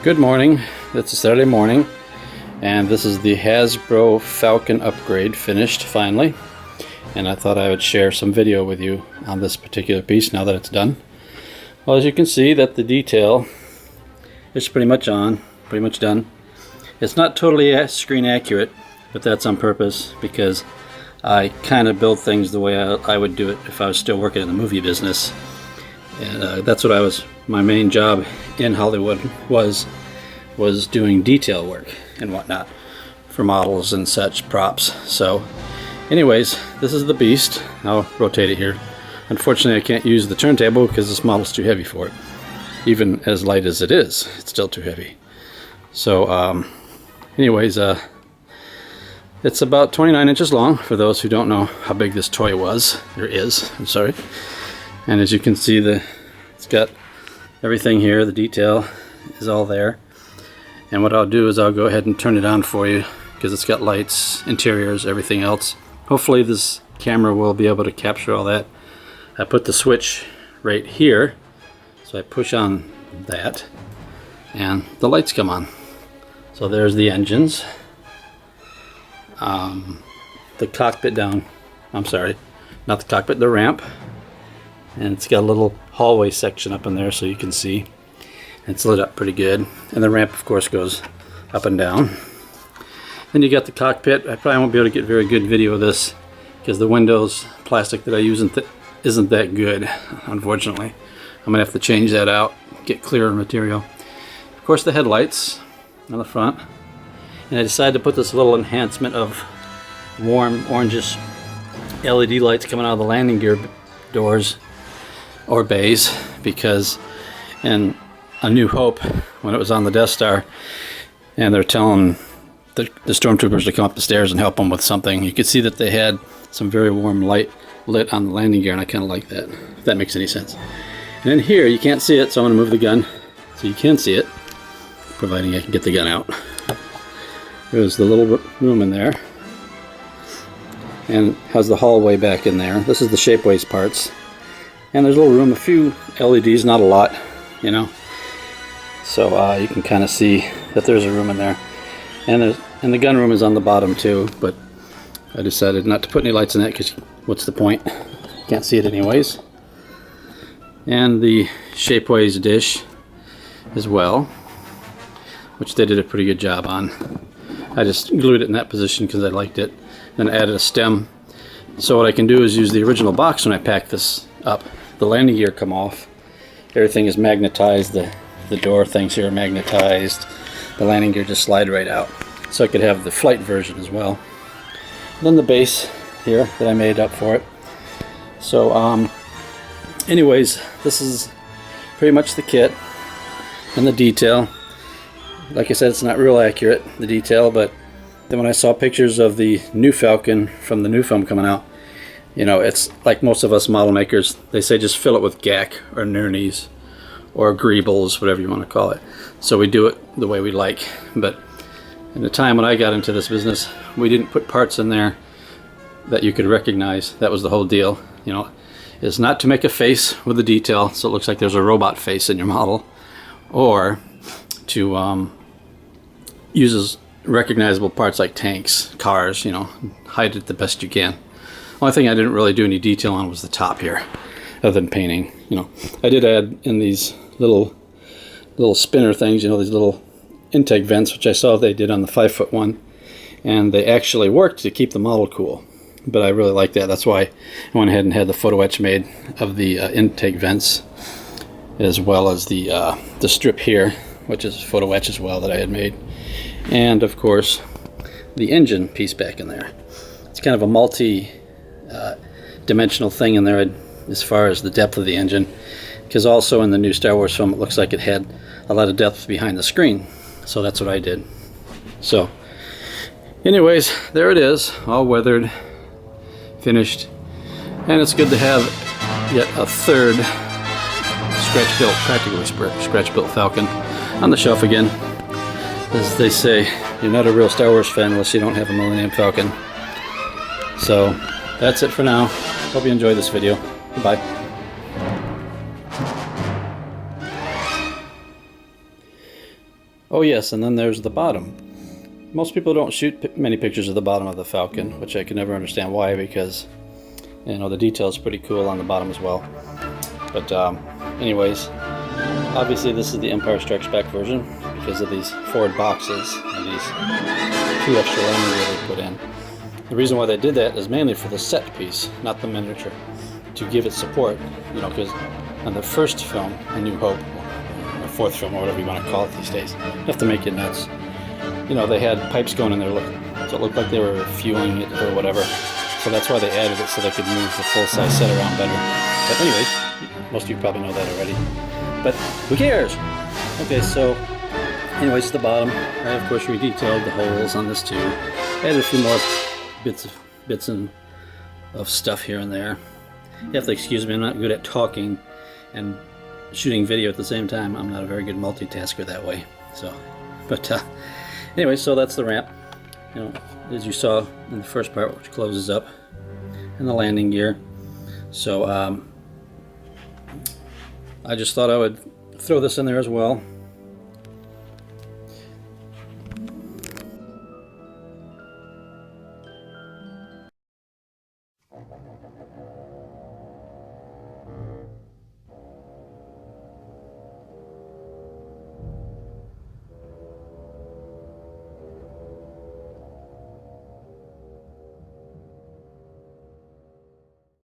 Good morning. It's a Saturday morning, and this is the Hasbr Falcon upgrade finished finally. And I thought I would share some video with you on this particular piece now that it's done. Well, as you can see, that the detail is pretty much done. It's not totally screen accurate, but that's on purpose because I kind of build things the way I would do it if I was still working in the movie business. And that's what my main job in Hollywood was doing detail work and whatnot for models and such props. So anyways, this is the beast. I'll rotate it here. Unfortunately, I can't use the turntable because this model's too heavy for it. Even as light as it is, it's still too heavy. So anyways, it's about 29 inches long for those who don't know how big this toy was, or is, I'm sorry. And as you can see, it's got everything here. The detail is all there. And what I'll do is I'll go ahead and turn it on for you because it's got lights, interiors, everything else. Hopefully this camera will be able to capture all that. I put the switch right here, so I push on that and the lights come on. So there's the engines. The cockpit down, I'm sorry, not the cockpit, the ramp. And it's got a little hallway section up in there so you can see. It's lit up pretty good. And the ramp, of course, goes up and down. Then you got the cockpit. I probably won't be able to get very good video of this because the Windows plastic that I use isn't that good, unfortunately. I'm going to have to change that out, get clearer material. Of course, the headlights on the front. And I decided to put this little enhancement of warm orangish LED lights coming out of the landing gear doors or bays, because in A New Hope, when it was on the Death Star and they're telling the stormtroopers to come up the stairs and help them with something, you could see that they had some very warm light lit on the landing gear, and I kind of like that, if that makes any sense. And then here you can't see it, so I'm going to move the gun so you can see it, providing I can get the gun out. There's the little room in there, and has the hallway back in there. This is the shapeways parts. And there's a little room, a few LEDs, not a lot, you know. So you can kind of see that there's a room in there. And the gun room is on the bottom too, but I decided not to put any lights in that because what's the point? Can't see it anyways. And the shapeways dish as well, which they did a pretty good job on. I just glued it in that position because I liked it. Then added a stem. So what I can do is use the original box when I pack this up. The landing gear come off. Everything is magnetized. The door things here are magnetized. The landing gear just slide right out. So I could have the flight version as well. Then the base here that I made up for it. So anyways, this is pretty much the kit and the detail. Like I said, it's not real accurate, the detail, but then when I saw pictures of the new Falcon from the new film coming out, you know, it's like most of us model makers, they say just fill it with gack or nurnies or greebles, whatever you want to call it. So we do it the way we like. But in the time when I got into this business, we didn't put parts in there that you could recognize. That was the whole deal. You know, it's not to make a face with the detail so it looks like there's a robot face in your model, or to use recognizable parts like tanks, cars, you know, hide it the best you can. Only thing I didn't really do any detail on was the top here, other than painting. You know, I did add in these little spinner things, you know, these little intake vents, which I saw they did on the 5-foot one, and they actually worked to keep the model cool. But I really like that. That's why I went ahead and had the photo etch made of the intake vents, as well as the strip here, which is photo etch as well that I had made. And of course the engine piece back in there. It's kind of a multi-dimensional thing in there as far as the depth of the engine, because also in the new Star Wars film it looks like it had a lot of depth behind the screen, so that's what I did. So anyways, there it is, all weathered, finished, and it's good to have yet a third scratch-built, practically scratch-built Falcon on the shelf again. As they say, you're not a real Star Wars fan unless you don't have a Millennium Falcon. So that's it for now. Hope you enjoyed this video. Goodbye. Oh yes, and then there's the bottom. Most people don't shoot many pictures of the bottom of the Falcon, which I can never understand why, because you know the detail is pretty cool on the bottom as well. But anyways, obviously this is the Empire Strikes Back version because of these forward boxes and these 2 extra landing gear they put in. The reason why they did that is mainly for the set piece, not the miniature, to give it support. You know, because on the first film, A New Hope, or 4th film, or whatever you want to call it these days, enough to make you nuts. You know, they had pipes going in there, so it looked like they were fueling it or whatever. So that's why they added it, so they could move the full-size set around better. But anyways, most of you probably know that already. But who cares? Okay, so anyways, the bottom, I of course redetailed the holes on this too. Added a few more bits of stuff here and there. You have to excuse me, I'm not good at talking and shooting video at the same time. I'm not a very good multitasker that way. So, but anyway, so that's the ramp. You know, as you saw in the first part, which closes up, and the landing gear. So I just thought I would throw this in there as well.